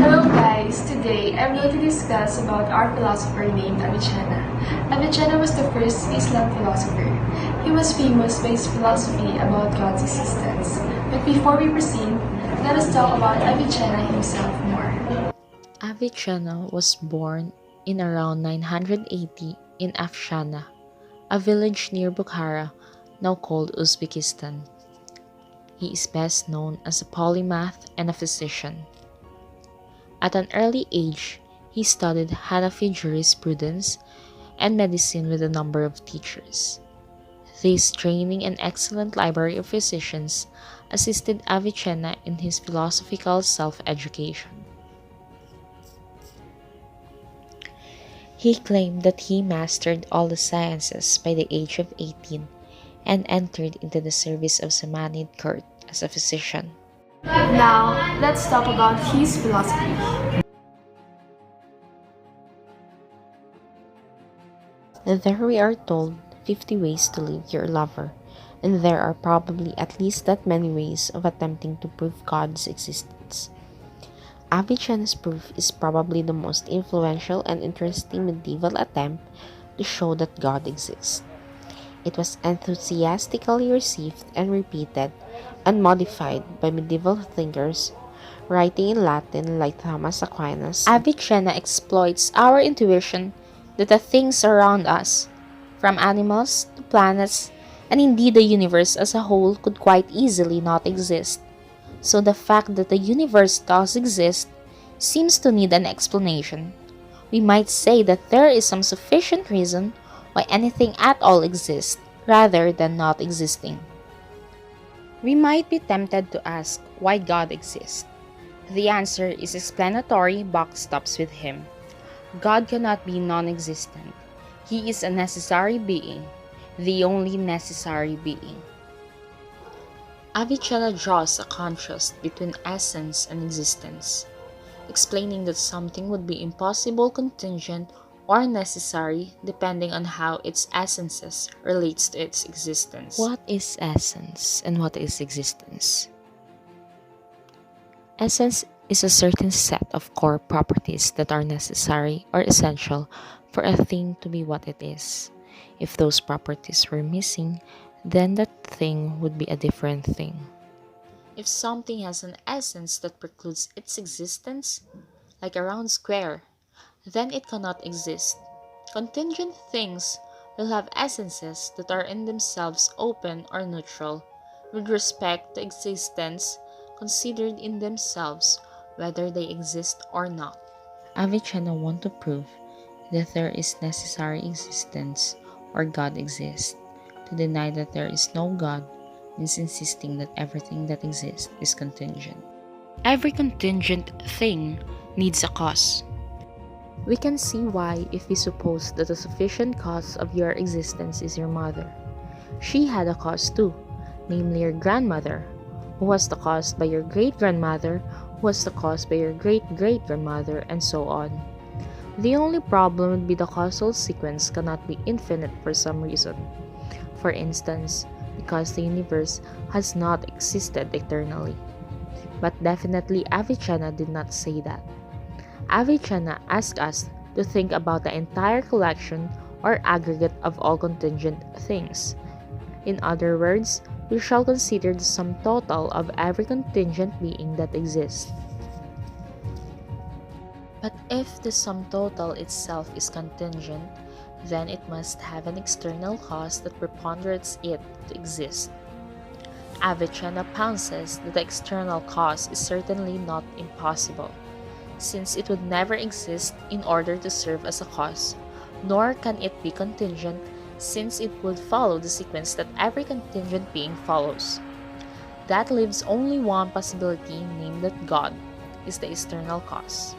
Hello guys! Today, I'm going to discuss about our philosopher named Avicenna. Avicenna was the first Islam philosopher. He was famous by his philosophy about God's existence. But before we proceed, let us talk about Avicenna himself more. Avicenna was born in around 980 in Afshana, a village near Bukhara, now called Uzbekistan. He is best known as a polymath and a physician. At an early age, he studied Hanafi jurisprudence and medicine with a number of teachers. This training and excellent library of physicians assisted Avicenna in his philosophical self-education. He claimed that he mastered all the sciences by the age of 18 and entered into the service of Samanid court as a physician. Now, let's talk about his philosophy. There we are told 50 ways to leave your lover, and there are probably at least that many ways of attempting to prove God's existence. Avicenna's proof is probably the most influential and interesting medieval attempt to show that God exists. It was enthusiastically received and repeated and modified by medieval thinkers writing in Latin like Thomas Aquinas. Avicenna exploits our intuition that the things around us, from animals to planets, and indeed the universe as a whole, could quite easily not exist. So the fact that the universe does exist seems to need an explanation. We might say that there is some sufficient reason why anything at all exists, rather than not existing. We might be tempted to ask why God exists. The answer is explanatory box stops with him. God cannot be non-existent. He is a necessary being, the only necessary being. Avicenna draws a contrast between essence and existence, explaining that something would be impossible, contingent, or necessary depending on how its essences relates to its existence. What is essence and what is existence? Essence is a certain set of core properties that are necessary or essential for a thing to be what it is. If those properties were missing, then that thing would be a different thing. If something has an essence that precludes its existence, like a round square, then it cannot exist. Contingent things will have essences that are in themselves open or neutral with respect to existence, considered in themselves whether they exist or not. Avicenna wants to prove that there is necessary existence or God exists. To deny that there is no God means insisting that everything that exists is contingent. Every contingent thing needs a cause. We can see why if we suppose that a sufficient cause of your existence is your mother. She had a cause too, namely your grandmother, who was the cause by your great-grandmother, who was the cause by your great-great-grandmother, and so on. The only problem would be the causal sequence cannot be infinite for some reason. For instance, because the universe has not existed eternally. But definitely Avicenna did not say that. Avicenna asked us to think about the entire collection or aggregate of all contingent things. In other words, we shall consider the sum total of every contingent being that exists. But if the sum total itself is contingent, then it must have an external cause that preponderates it to exist. Avicenna pounces that the external cause is certainly not impossible, since it would never exist in order to serve as a cause, nor can it be contingent, since it would follow the sequence that every contingent being follows. That leaves only one possibility, named that God is the external cause.